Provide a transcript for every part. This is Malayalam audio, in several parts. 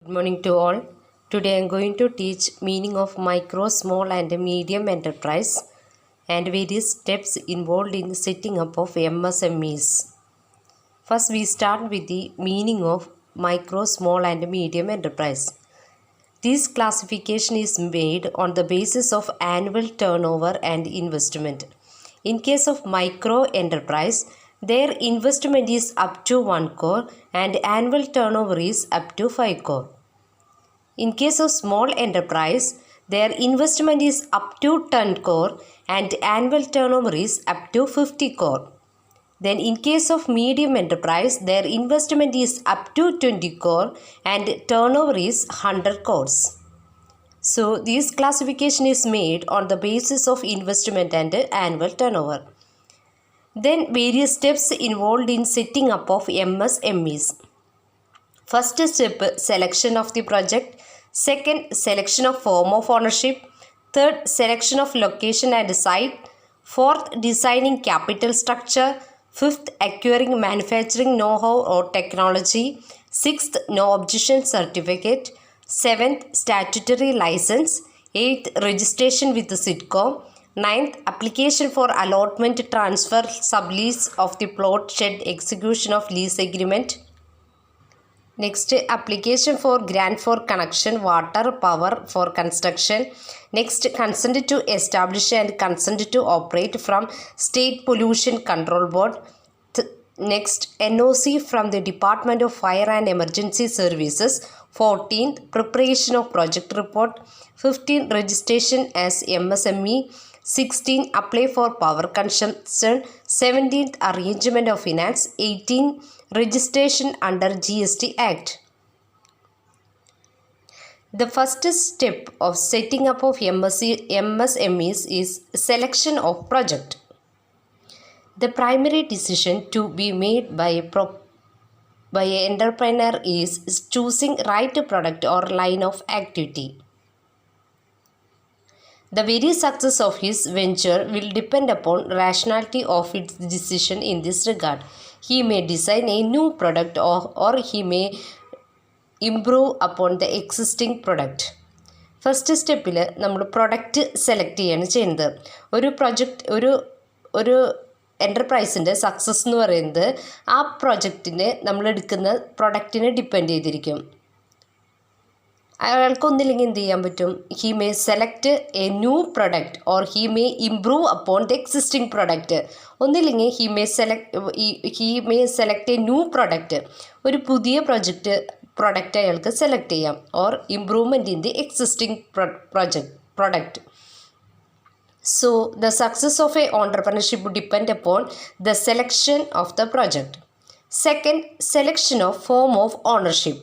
Good morning to all. Today I am going to teach meaning of micro, small and medium enterprise and various steps involved in setting up of MSMEs. First we start with the meaning of micro, small and medium enterprise. This classification is made on the basis of annual turnover and investment. In case of micro enterprise, their investment is up to 1 crore and annual turnover is up to 5 crore. In case of small enterprise, their investment is up to 10 crore and annual turnover is up to 50 crore. Then in case of medium enterprise, their investment is up to 20 crore and turnover is 100 crores. So this classification is made on the basis of investment and annual turnover. Then various steps involved in setting up of MSMEs. First step, selection of the project. Second, selection of form of ownership. Third, selection of location and site. Fourth, designing capital structure. Fifth, acquiring manufacturing know-how or technology. Sixth, no objection certificate. Seventh, statutory license. Eighth, registration with the SIDCO. Ninth, application for allotment, transfer, sublease of the plot, shed, execution of lease agreement. Next, application for grant for connection, water, power for construction. Next, consent to establish and consent to operate from State Pollution Control Board. Next, NOC from the Department of Fire and Emergency Services. 14th, preparation of project report. 15th, registration as MSME. 16th, apply for power consumption. 17th, arrangement of finance. 18th, registration under GST Act. The first step of setting up of MSMEs is selection of project. The primary decision to be made by an entrepreneur is choosing right product or line of activity. The very success of his venture will depend upon rationality of its decision in this regard. He may design a new product or he may improve upon the existing product. First സ്റ്റെപ്പിൽ നമ്മൾ പ്രൊഡക്റ്റ് സെലക്ട് ചെയ്യാണ് ചെയ്യുന്നത്. ഒരു എൻ്റർപ്രൈസിൻ്റെ സക്സസ് എന്ന് പറയുന്നത് ആ പ്രൊജക്റ്റിന് നമ്മൾ എടുക്കുന്ന പ്രൊഡക്റ്റിനെ ഡിപ്പെൻഡ് ചെയ്തിരിക്കും. അയാൾക്കൊന്നില്ലെങ്കിൽ എന്ത് ചെയ്യാൻ പറ്റും? He may select a new product or he may improve upon the existing product. ഒന്നില്ലെങ്കിൽ he may select a new product, ഒരു പുതിയ പ്രൊഡക്റ്റ് അയാൾക്ക് സെലക്ട് ചെയ്യാം, or improvement in the existing product. So, the success of a entrepreneurship depend upon the selection of the project. Second, selection of form of ownership.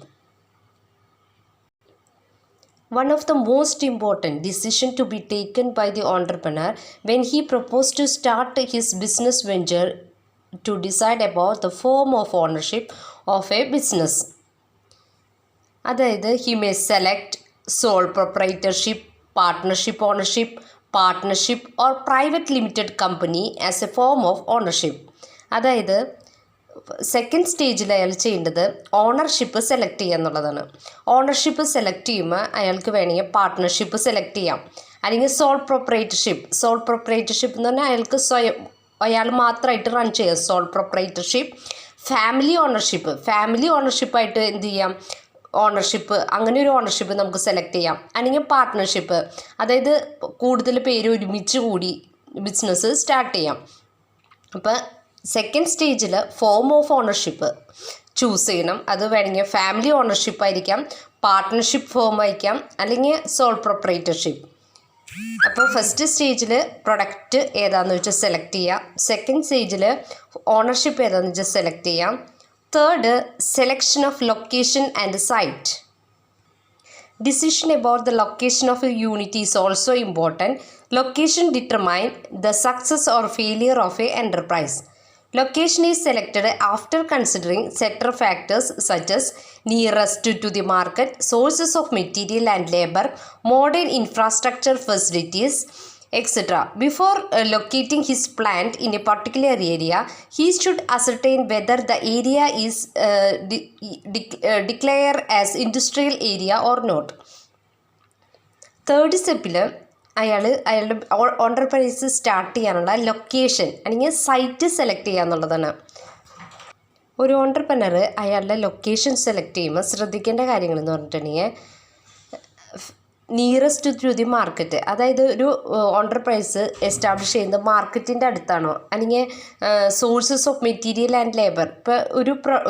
One of the most important decision to be taken by the entrepreneur when he proposes to start his business venture to decide about the form of ownership of a business. അതായത് he may select sole proprietorship, partnership ownership, partnership or private limited company as a form of ownership. അതായത് സെക്കൻഡ് സ്റ്റേജിൽ അയാൾ ചെയ്യേണ്ടത് ഓണർഷിപ്പ് സെലക്ട് ചെയ്യുക എന്നുള്ളതാണ്. ഓണർഷിപ്പ് സെലക്ട് ചെയ്യുമ്പോൾ അയാൾക്ക് വേണമെങ്കിൽ പാർട്ട്ണർഷിപ്പ് സെലക്ട് ചെയ്യാം, അല്ലെങ്കിൽ സോൾ പ്രൊപ്പറേറ്റർഷിപ്പ് എന്ന് പറഞ്ഞാൽ അയാൾ മാത്രമായിട്ട് റൺ ചെയ്യുക സോൾ പ്രൊപ്പറേറ്റർഷിപ്പ്. ഫാമിലി ഓണർഷിപ്പായിട്ട് എന്ത് ചെയ്യാം? അങ്ങനെ ഒരു ഓണർഷിപ്പ് നമുക്ക് സെലക്ട് ചെയ്യാം. അല്ലെങ്കിൽ പാർട്ട്ണർഷിപ്പ്, അതായത് കൂടുതൽ പേര് ഒരുമിച്ച് കൂടി ബിസിനസ് സ്റ്റാർട്ട് ചെയ്യാം. അപ്പോൾ സെക്കൻഡ് സ്റ്റേജിൽ ഫോം ഓഫ് ഓണർഷിപ്പ് ചൂസ് ചെയ്യണം. അത് വേണമെങ്കിൽ ഫാമിലി ഓണർഷിപ്പ് ആയിരിക്കാം, പാർട്ട്ണർഷിപ്പ് ഫോം ആയിരിക്കാം, അല്ലെങ്കിൽ സോൾ പ്രൊപ്പറേറ്റർഷിപ്പ്. അപ്പോൾ ഫസ്റ്റ് സ്റ്റേജിൽ പ്രൊഡക്റ്റ് ഏതാണെന്ന് വെച്ചാൽ സെലക്ട് ചെയ്യാം. സെക്കൻഡ് സ്റ്റേജിൽ ഓണർഷിപ്പ് ഏതാണെന്ന് വെച്ചാൽ സെലക്ട് ചെയ്യാം. Third, selection of location and site. Decision about the location of a unit is also important. Location determines the success or failure of a enterprise. Location is selected after considering set of factors such as nearest to the market, sources of material and labor, modern infrastructure facilities, etc. Before locating his plant in a particular area, he should ascertain whether the area is declared as industrial area or not. Third സ്റ്റെപ്പിൽ അയാളുടെ ഓണ്ടർപ്രൈസ് സ്റ്റാർട്ട് ചെയ്യാനുള്ള ലൊക്കേഷൻ അല്ലെങ്കിൽ സൈറ്റ് സെലക്ട് ചെയ്യുക എന്നുള്ളതാണ്. ഒരു ഓണ്ടർപ്രനർ അയാളുടെ ലൊക്കേഷൻ സെലക്ട് ചെയ്യുമ്പോൾ ശ്രദ്ധിക്കേണ്ട കാര്യങ്ങളെന്ന് പറഞ്ഞിട്ടുണ്ടെങ്കിൽ നിയറസ്റ്റ് ടു ദി മാർക്കറ്റ്, അതായത് ഒരു ഓണ്ടർപ്രൈസ് എസ്റ്റാബ്ലിഷ് ചെയ്യുന്നത് മാർക്കറ്റിൻ്റെ അടുത്താണോ, അല്ലെങ്കിൽ sources of material and labour. ഇപ്പോൾ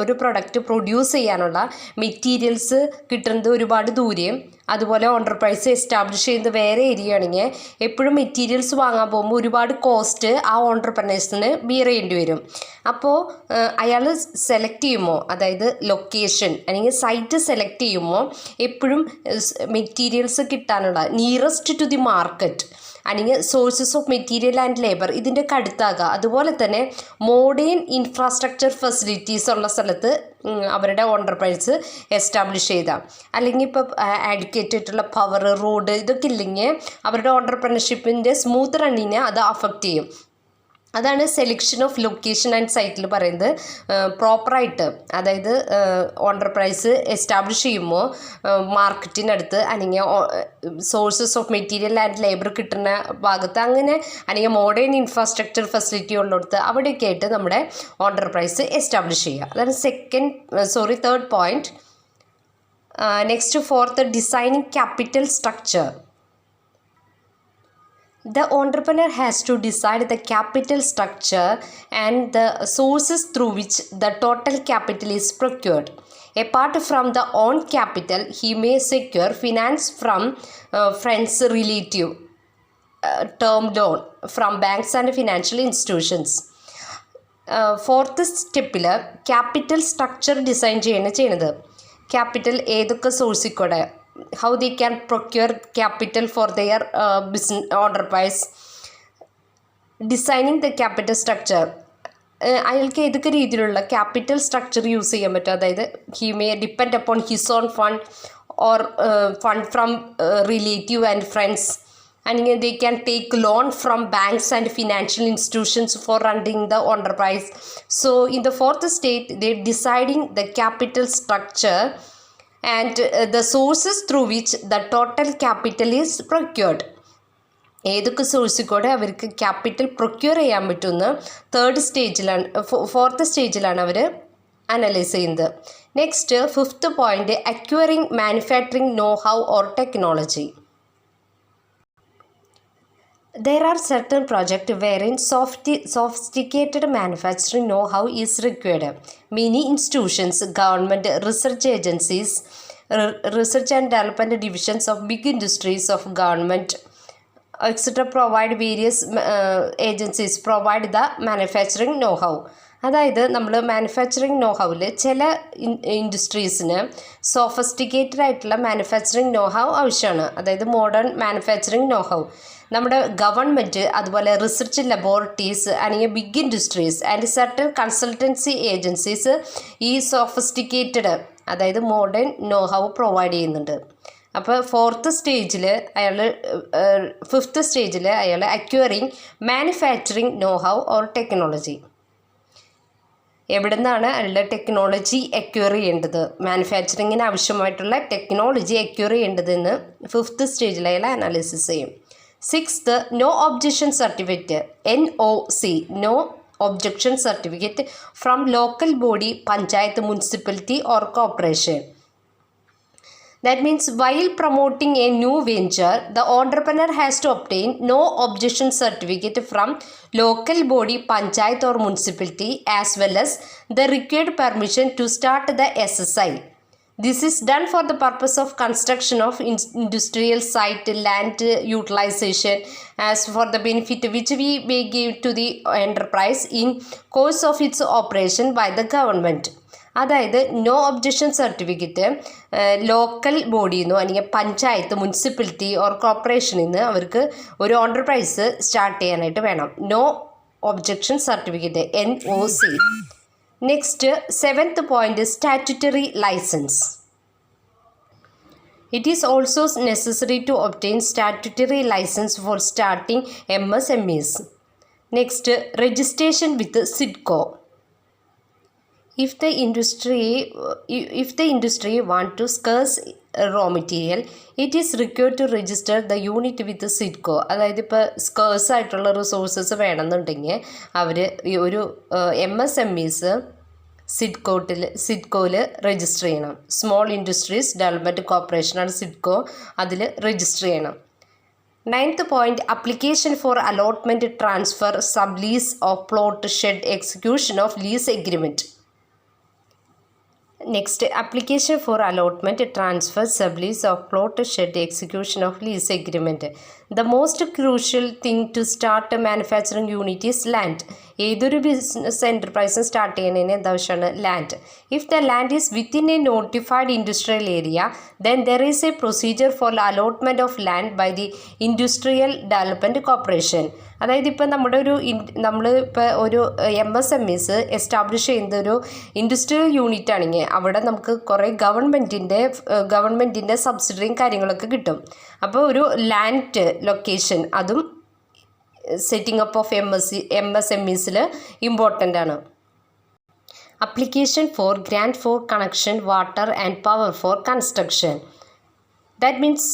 ഒരു പ്രൊഡക്റ്റ് പ്രൊഡ്യൂസ് ചെയ്യാനുള്ള മെറ്റീരിയൽസ് കിട്ടുന്നത് ഒരുപാട് ദൂരെയും, അതുപോലെ ഓണ്ടർപ്രൈസ് എസ്റ്റാബ്ലിഷ് ചെയ്യുന്നത് വേറെ ഏരിയ ആണെങ്കിൽ എപ്പോഴും മെറ്റീരിയൽസ് വാങ്ങാൻ പോകുമ്പോൾ ഒരുപാട് കോസ്റ്റ് ആ ഓണ്ടർപ്രനേഴ്സിന് ബിയർ ചെയ്യേണ്ടി വരും. അപ്പോൾ അയാൾ സെലക്ട് ചെയ്യുമ്പോൾ, അതായത് ലൊക്കേഷൻ അല്ലെങ്കിൽ സൈറ്റ് സെലക്ട് ചെയ്യുമ്പോൾ എപ്പോഴും മെറ്റീരിയൽസ് കിട്ടാനുള്ള നിയറസ്റ്റ് ടു ദി മാർക്കറ്റ് അല്ലെങ്കിൽ sources of material and labour ഇതിൻ്റെ അടുത്താകുക. അതുപോലെ തന്നെ മോഡേൺ ഇൻഫ്രാസ്ട്രക്ചർ ഫെസിലിറ്റീസ് ഉള്ള സ്ഥലത്ത് അവരുടെ ഓണ്ടർപ്രൈസ് എസ്റ്റാബ്ലിഷ് ചെയ്താൽ, അല്ലെങ്കിൽ ഇപ്പോൾ ആഡ്യൂക്കേറ്റ് ആയിട്ടുള്ള പവർ, റോഡ് ഇതൊക്കെ ഇല്ലെങ്കിൽ അവരുടെ ഓണ്ടർപ്രണർഷിപ്പിൻ്റെ സ്മൂത്ത് റണ്ണിനെ അത് അഫക്റ്റ് ചെയ്യും. അതാണ് സെലക്ഷൻ ഓഫ് ലൊക്കേഷൻ ആൻഡ് സൈറ്റിൽ പറയുന്നത്. പ്രോപ്പറായിട്ട്, അതായത് ഓണ്ടർപ്രൈസ് എസ്റ്റാബ്ലിഷ് ചെയ്യുമ്പോൾ മാർക്കറ്റിനടുത്ത് അല്ലെങ്കിൽ sources of material and labour കിട്ടുന്ന ഭാഗത്ത്, അങ്ങനെ അല്ലെങ്കിൽ മോഡേൺ ഇൻഫ്രാസ്ട്രക്ചർ ഫെസിലിറ്റി ഉള്ളിടത്ത് അവിടെയൊക്കെ ആയിട്ട് നമ്മുടെ ഓണ്ടർപ്രൈസ് എസ്റ്റാബ്ലിഷ് ചെയ്യുക. അതാണ് third point. Next fourth, designing capital structure. The entrepreneur has to decide the capital structure and the sources through which the total capital is procured. Apart from the own capital, he may secure finance from friends, relative, term loan from banks and financial institutions. Fourth സ്റ്റെപ്പിൽ ക്യാപിറ്റൽ സ്ട്രക്ചർ ഡിസൈൻ ചെയ്യുന്നത്. ക്യാപിറ്റൽ ഏതൊക്കെ സോഴ്സിൽ കൂടെ, how they can procure capital for their business enterprise. Designing the capital structure, അയാൾക്ക് ഏതൊക്കെ രീതിയിലുള്ള ക്യാപിറ്റൽ സ്ട്രക്ചർ യൂസ് ചെയ്യാൻ പറ്റും. അതായത് he may depend upon his own fund or fund from relative and friends, അല്ലെങ്കിൽ they can take loan from banks and financial institutions for running the enterprise. So in the fourth stage, they deciding the capital structure and the sources through which the total capital is procured. ഏതൊക്കെ സോഴ്സിൽ കൂടെ അവർക്ക് ക്യാപിറ്റൽ പ്രൊക്യൂർ ചെയ്യാൻ പറ്റുമെന്ന് ഫോർത്ത് സ്റ്റേജിലാണ് അവർ അനലൈസ് ചെയ്യുന്നത്. Next fifth point, acquiring manufacturing know how or technology. There are certain projects wherein sophisticated manufacturing know-how is required. Many institutions, government, research agencies, research and development divisions of big industries of government, etc. provide various agencies provide the manufacturing know-how. അതായത് നമ്മൾ മാനുഫാക്ചറിങ് നോഹൗവിൽ ചില ഇൻഡസ്ട്രീസിന് സോഫിസ്റ്റിക്കേറ്റഡ് ആയിട്ടുള്ള മാനുഫാക്ചറിങ് നോഹൗ ആവശ്യമാണ്. അതായത് മോഡേൺ മാനുഫാക്ചറിങ് നോഹൗ നമ്മുടെ ഗവൺമെൻറ്, അതുപോലെ റിസർച്ച് ലബോറട്ടറീസ് അല്ലെങ്കിൽ big industries and certain consultancy agencies ഈ സോഫിസ്റ്റിക്കേറ്റഡ്, അതായത് മോഡേൺ നോഹൗ പ്രൊവൈഡ് ചെയ്യുന്നുണ്ട്. അപ്പോൾ ഫിഫ്ത്ത് സ്റ്റേജിൽ അയാൾ acquiring manufacturing know how or technology. എവിടെ നിന്നാണ് അയാളുടെ ടെക്നോളജി അക്വയർ ചെയ്യേണ്ടത്, മാനുഫാക്ചറിങ്ങിന് ആവശ്യമായിട്ടുള്ള ടെക്നോളജി അക്വയർ ചെയ്യേണ്ടതെന്ന് ഫിഫ്ത്ത് സ്റ്റേജിൽ അയാൾ അനാലിസിസ് ചെയ്യും. Sixth, no objection certificate, NOC, no objection certificate from local body, panchayat, municipality or corporation. That means while promoting a new venture, the entrepreneur has to obtain no objection certificate from local body, panchayat or municipality, as well as the required permission to start the SSI. This is done for the purpose of construction of industrial site, land utilization, as for the benefit which we may give to the enterprise in course of its operation by the government. അതായത് നോ ഒബ്ജക്ഷൻ സർട്ടിഫിക്കറ്റ് ലോക്കൽ ബോഡിയിൽ നിന്നോ അല്ലെങ്കിൽ പഞ്ചായത്ത്, മുനിസിപ്പാലിറ്റി ഓർ കോർപ്പറേഷനിൽ നിന്ന് അവർക്ക് ഒരു ഓണ്ടർപ്രൈസ് സ്റ്റാർട്ട് ചെയ്യാനായിട്ട് വേണം. No objection certificate, NOC. Next seventh point, statutory licence. It is also necessary to obtain statutory license for starting MSMEs. Next, registration with SIDCO. If the industry want to scarce raw material, it is required to register the unit with SIDCO. അതായത് ഇപ്പോൾ സ്കേഴ്സ് ആയിട്ടുള്ള റിസോഴ്സസ് വേണമെന്നുണ്ടെങ്കിൽ അവർ ഈ ഒരു MSMEs സിഡ്കോയിൽ രജിസ്റ്റർ ചെയ്യണം. സ്മോൾ ഇൻഡസ്ട്രീസ് ഡെവലപ്മെൻറ്റ് കോർപ്പറേഷനാണ് സിഡ്കോ, അതിൽ രജിസ്റ്റർ ചെയ്യണം. 9th point, application for allotment, transfer, sublease of plot, shed, execution of lease agreement. Next, application for allotment, transfer, sublease of plot, shed, execution of lease agreement. The most crucial thing to start a manufacturing unit is land. ഏതൊരു ബിസിനസ് എൻ്റർപ്രൈസും സ്റ്റാർട്ട് ചെയ്യുന്നതിന് എന്താവശ്യമാണ്? Land. If the land is within a notified industrial area, then there is a procedure for allotment of land by the industrial development corporation. അതായത് ഇപ്പം നമ്മൾ ഇപ്പോൾ ഒരു MSMEs എസ്റ്റാബ്ലിഷ് ചെയ്യുന്ന ഒരു ഇൻഡസ്ട്രിയൽ യൂണിറ്റ് ആണെങ്കിൽ അവിടെ നമുക്ക് കുറേ ഗവൺമെൻറ്റിൻ്റെ സബ്സിഡിയും കാര്യങ്ങളൊക്കെ കിട്ടും. അപ്പോൾ ഒരു ലാൻഡ് ലൊക്കേഷൻ അതും സെറ്റിംഗ് അപ്പ് ഓഫ് MSMEsൽ ഇമ്പോർട്ടൻ്റ് ആണ്. Application for grant for connection water and power for construction. That means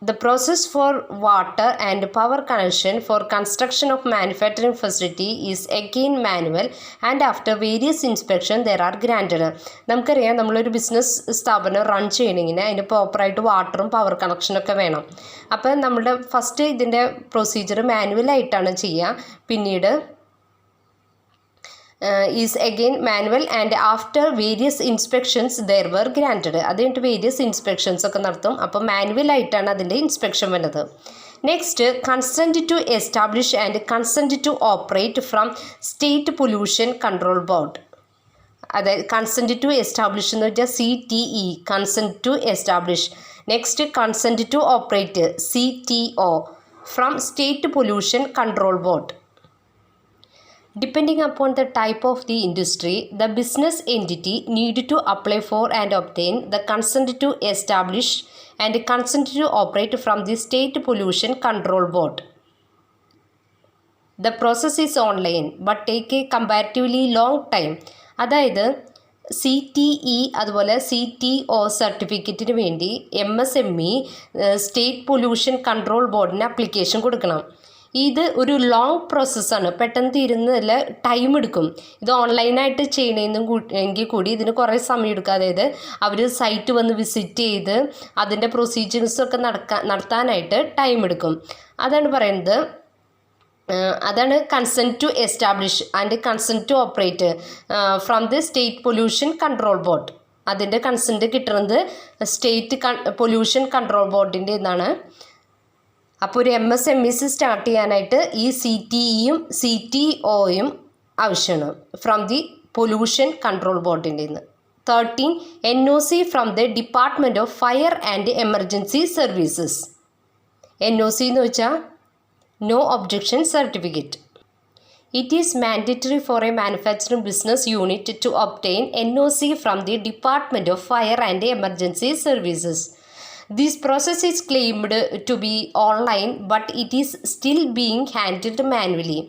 the process for water and power connection for construction of manufacturing facility is again manual and after various inspection there are granted. നമുക്കറിയാം നമ്മളൊരു ബിസിനസ് സ്ഥാപനം റൺ ചെയ്യണമെങ്കിൽ അതിന് പ്രോപ്പറായിട്ട് വാട്ടറും പവർ കണക്ഷനൊക്കെ വേണം. അപ്പോൾ നമ്മുടെ ഫസ്റ്റ് ഇതിൻ്റെ പ്രൊസീജിയർ മാനുവലായിട്ടാണ് ചെയ്യുക. പിന്നീട് is again manual and after various inspections there were granted. അത് കഴിഞ്ഞിട്ട് വേരിയസ് ഇൻസ്പെക്ഷൻസ് ഒക്കെ നടത്തും. അപ്പോൾ മാനുവലായിട്ടാണ് അതിൻ്റെ ഇൻസ്പെക്ഷൻ വരുന്നത്. Next, consent to establish and consent to operate from state pollution control board. അതായത് കൺസെൻറ്റ് ടു എസ്റ്റാബ്ലിഷ് എന്ന് വെച്ചാൽ CTE, consent to establish. Next, consent to operate CTO from state pollution control board. Depending upon the type of the industry, the business entity need to apply for and obtain the consent to establish and consent to operate from the State Pollution Control Board. The process is online but take a comparatively long time. അതായത് CTE അതുപോലെ CTO സർട്ടിഫിക്കറ്റിന് വേണ്ടി MSME സ്റ്റേറ്റ് പൊല്യൂഷൻ കൺട്രോൾ ബോർഡിന് അപ്ലിക്കേഷൻ കൊടുക്കണം. ഇത് ഒരു ലോങ് പ്രോസസ്സാണ്, പെട്ടെന്ന് തീരുന്നതിൽ ടൈം എടുക്കും. ഇത് ഓൺലൈനായിട്ട് ചെയ്യണമെങ്കിൽ കൂടി ഇതിന് കുറേ സമയം എടുക്കും. അതായത് അവർ സൈറ്റ് വന്ന് വിസിറ്റ് ചെയ്ത് അതിൻ്റെ പ്രൊസീജിയേഴ്സൊക്കെ നടത്താനായിട്ട് ടൈം എടുക്കും. അതാണ് consent to establish and consent to operate from the state pollution control board. അതിൻ്റെ കൺസെൻറ്റ് കിട്ടുന്നത് സ്റ്റേറ്റ് പൊല്യൂഷൻ കൺട്രോൾ ബോർഡിൻ്റെ ഇതാണ്. അപ്പോൾ ഒരു MSMEs സ്റ്റാർട്ട് ചെയ്യാനായിട്ട് ഈ CTEയും CTOയും ആവശ്യമാണ് ഫ്രം ദി പൊല്യൂഷൻ കൺട്രോൾ ബോർഡിൻ്റെ നിന്ന്. 13, NOC from the department of fire and emergency services. NOC എന്ന് വെച്ചാൽ no objection certificate. It is mandatory for a manufacturing business unit to obtain NOC from the Department of Fire and Emergency Services. This process is claimed to be online but it is still being handled manually.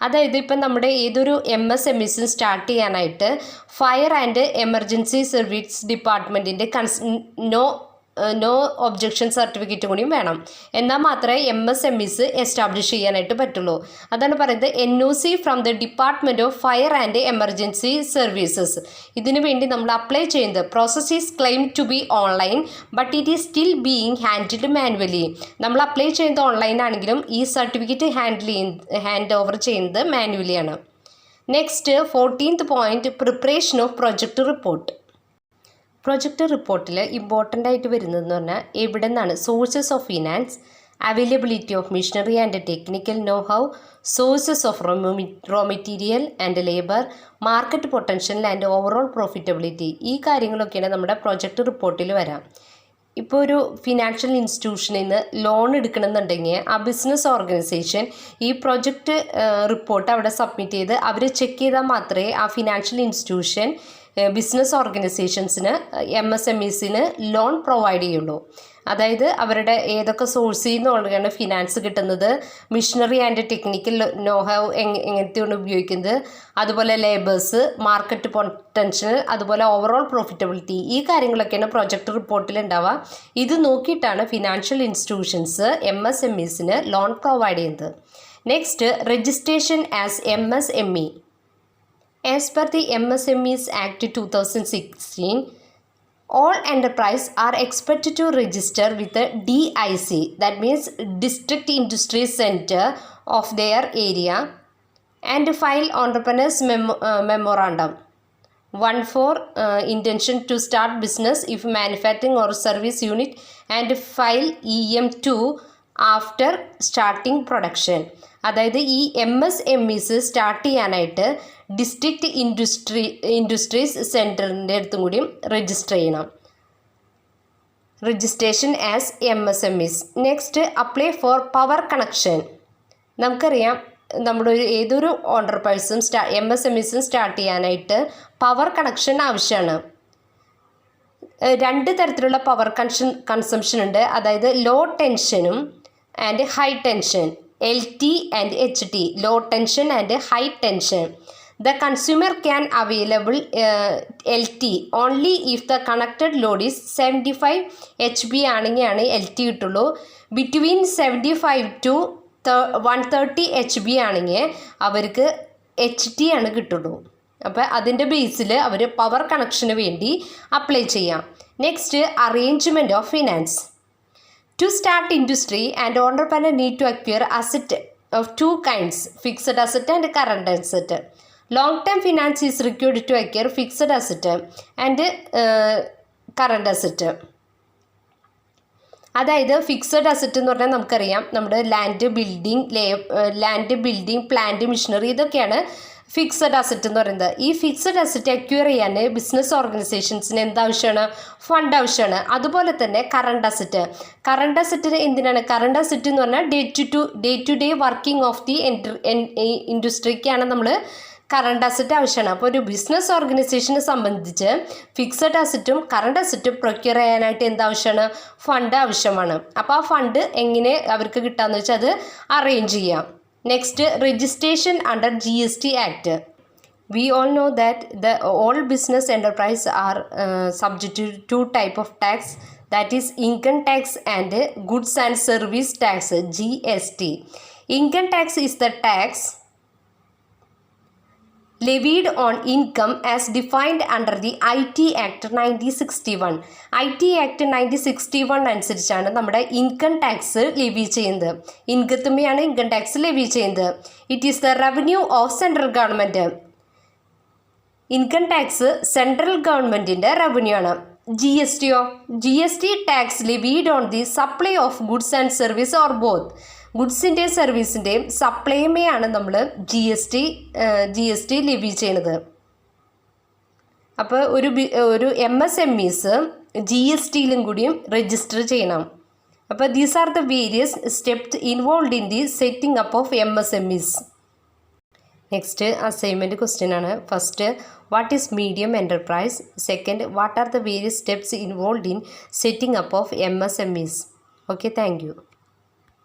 അതായത് ഇപ്പം നമ്മുടെ ഏതൊരു MSMEs സ്റ്റാർട്ട് ചെയ്യാനായിട്ട് ഫയർ ആൻഡ് എമർജൻസി സർവീസ് ഡിപ്പാർട്ട്മെൻറ്റിൻ്റെ നോ ഒബ്ജക്ഷൻ സർട്ടിഫിക്കറ്റ് കൂടിയും വേണം. എന്നാൽ മാത്രമേ MSMEs എസ്റ്റാബ്ലിഷ് ചെയ്യാനായിട്ട് പറ്റുള്ളൂ. അതാണ് പറയുന്നത് NOC from the department of fire and emergency services. ഇതിനു വേണ്ടി നമ്മൾ അപ്ലൈ ചെയ്യുന്നത് process is claim to be online but it is still being handled manually. നമ്മൾ അപ്ലൈ ചെയ്യുന്നത് ഓൺലൈൻ ആണെങ്കിലും ഈ സർട്ടിഫിക്കറ്റ് ഹാൻഡ് ഓവർ ചെയ്യുന്നത് മാനുവലിയാണ്. Next, 14th point, preparation of project report. Project റിപ്പോർട്ടിൽ ഇമ്പോർട്ടൻ്റ് ആയിട്ട് വരുന്നതെന്ന് പറഞ്ഞാൽ എവിടെ നിന്നാണ് sources of finance, availability of machinery and technical know how, sources of raw material and labour, market potential and overall profitability. ഈ കാര്യങ്ങളൊക്കെയാണ് നമ്മുടെ പ്രൊജക്റ്റ് റിപ്പോർട്ടിൽ വരാം. ഇപ്പോൾ ഒരു ഫിനാൻഷ്യൽ ഇൻസ്റ്റിറ്റ്യൂഷനിൽ നിന്ന് ലോൺ എടുക്കണമെന്നുണ്ടെങ്കിൽ ആ ബിസിനസ് ഓർഗനൈസേഷൻ ഈ പ്രൊജക്റ്റ് റിപ്പോർട്ട് അവിടെ സബ്മിറ്റ് ചെയ്ത് അവർ ചെക്ക് ചെയ്താൽ മാത്രമേ ആ ഫിനാൻഷ്യൽ ഇൻസ്റ്റിറ്റ്യൂഷൻ ബിസിനസ് ഓർഗനൈസേഷൻസിന് MSMEസിന് ലോൺ പ്രൊവൈഡ് ചെയ്യുള്ളൂ. അതായത് അവരുടെ ഏതൊക്കെ സോഴ്സിൽ നിന്നുള്ളതാണ് ഫിനാൻസ് കിട്ടുന്നത്, മിഷനറി ആൻഡ് ടെക്നിക്കൽ നോഹവ് എങ്ങനത്തെയാണ് ഉപയോഗിക്കുന്നത്, അതുപോലെ ലേബേഴ്സ്, മാർക്കറ്റ് പൊട്ടൻഷ്യൽ, അതുപോലെ ഓവറോൾ പ്രോഫിറ്റബിലിറ്റി, ഈ കാര്യങ്ങളൊക്കെയാണ് പ്രൊജക്ട് റിപ്പോർട്ടിൽ ഉണ്ടാവുക. ഇത് നോക്കിയിട്ടാണ് ഫിനാൻഷ്യൽ ഇൻസ്റ്റിറ്റ്യൂഷൻസ് MSMEസിന് ലോൺ പ്രൊവൈഡ് ചെയ്യുന്നത്. Next, registration as MSME. As per the MSMEs Act 2016, all enterprises are expected to register with the DIC, that means District Industry Center of their area, and file entrepreneurs memorandum. One for intention to start business if manufacturing or service unit, and file EM2 after starting production. അതായത് ഈ MSMEs സ്റ്റാർട്ട് ചെയ്യാനായിട്ട് ഡിസ്ട്രിക്റ്റ് ഇൻഡസ്ട്രീസ് സെൻറ്ററിൻ്റെ അടുത്തും കൂടിയും രജിസ്റ്റർ ചെയ്യണം. Registration as MSMEs. Next, apply for power connection. നമുക്കറിയാം നമ്മുടെ ഏതൊരു ഓണ്ടർപ്രൈസും MSMEസും സ്റ്റാർട്ട് ചെയ്യാനായിട്ട് പവർ കണക്ഷൻ ആവശ്യമാണ്. 2 തരത്തിലുള്ള പവർ കൺസംഷൻ ഉണ്ട്. അതായത് ലോ ടെൻഷനും and high tension, LT and HT, low tension and high tension. The consumer can available LT only if the connected load is 75 HB ആണെങ്കിലാണ് LT കിട്ടുള്ളൂ. ബിറ്റ്വീൻ 75 to 130 HB ആണെങ്കിൽ അവർക്ക് HT ആണ് കിട്ടുള്ളൂ. അപ്പോൾ അതിൻ്റെ ബേസിൽ അവർ പവർ കണക്ഷന് വേണ്ടി അപ്ലൈ ചെയ്യാം. Next, arrangement of finance. To start industry, and entrepreneur need to acquire asset of 2 kinds, fixed asset and current asset. Long-term finance is required to acquire fixed asset and current asset. അതായത് ഫിക്സഡ് അസറ്റ് എന്ന് പറഞ്ഞാൽ നമുക്കറിയാം നമ്മുടെ ലാൻഡ് ബിൽഡിംഗ് പ്ലാന്റ്, മെഷീനറി, ഇതൊക്കെയാണ് ഫിക്സഡ് അസറ്റ് എന്ന് പറയുന്നത്. ഈ ഫിക്സഡ് അസറ്റ് അക്വയർ ചെയ്യാൻ ബിസിനസ് ഓർഗനൈസേഷൻസിന് എന്താവശ്യമാണ്? ഫണ്ട് ആവശ്യമാണ്. അതുപോലെ തന്നെ കറണ്ട് അസറ്റിന് എന്തിനാണ്? കറണ്ട് അസറ്റ് എന്ന് പറഞ്ഞാൽ day to day working of the ഇൻഡസ്ട്രിക്കാണ് നമ്മൾ കറണ്ട് അസറ്റ് ആവശ്യമാണ്. അപ്പോൾ ഒരു ബിസിനസ് ഓർഗനൈസേഷനെ സംബന്ധിച്ച് ഫിക്സഡ് അസറ്റും കറണ്ട് അസറ്റും പ്രൊക്യൂർ ചെയ്യാനായിട്ട് എന്താവശ്യമാണ്? ഫണ്ട് ആവശ്യമാണ്. അപ്പോൾ ആ ഫണ്ട് എങ്ങനെ അവർക്ക് കിട്ടാമെന്ന് വെച്ചാൽ അത് അറേഞ്ച് ചെയ്യാം. Next, registration under GST Act. We all know that all business enterprise are subject to 2 type of tax, that is income tax and goods and service tax, GST. Income tax is the tax levied on income as defined under the IT Act 1961. IT Act 1961 അനുസരിച്ചാണ് നമ്മുടെ ഇൻകം ടാക്സ് ലെവി ചെയ്യുന്നത്. ഇൻകത്തുമ്മയാണ് ഇൻകം ടാക്സ് ലെവി ചെയ്യുന്നത്. It is the revenue of central government. Income tax central ഗവൺമെൻറ്റിൻ്റെ റവന്യൂ ആണ്. GST tax levied on the supply of goods and service or both. ഗുഡ്സിൻ്റെയും സർവീസിൻ്റെയും സപ്ലൈമേയാണ് നമ്മൾ GST ലെവി ചെയ്യുന്നത്. അപ്പോൾ ഒരു MSMEs GSTയിലും കൂടിയും രജിസ്റ്റർ ചെയ്യണം. അപ്പോൾ these are the various steps involve in the setting up of MSMEs. Next, assignment question ആണ്. First, what is medium enterprise? Second, what are the various steps involve in setting up of MSMEs? Okay, thank U.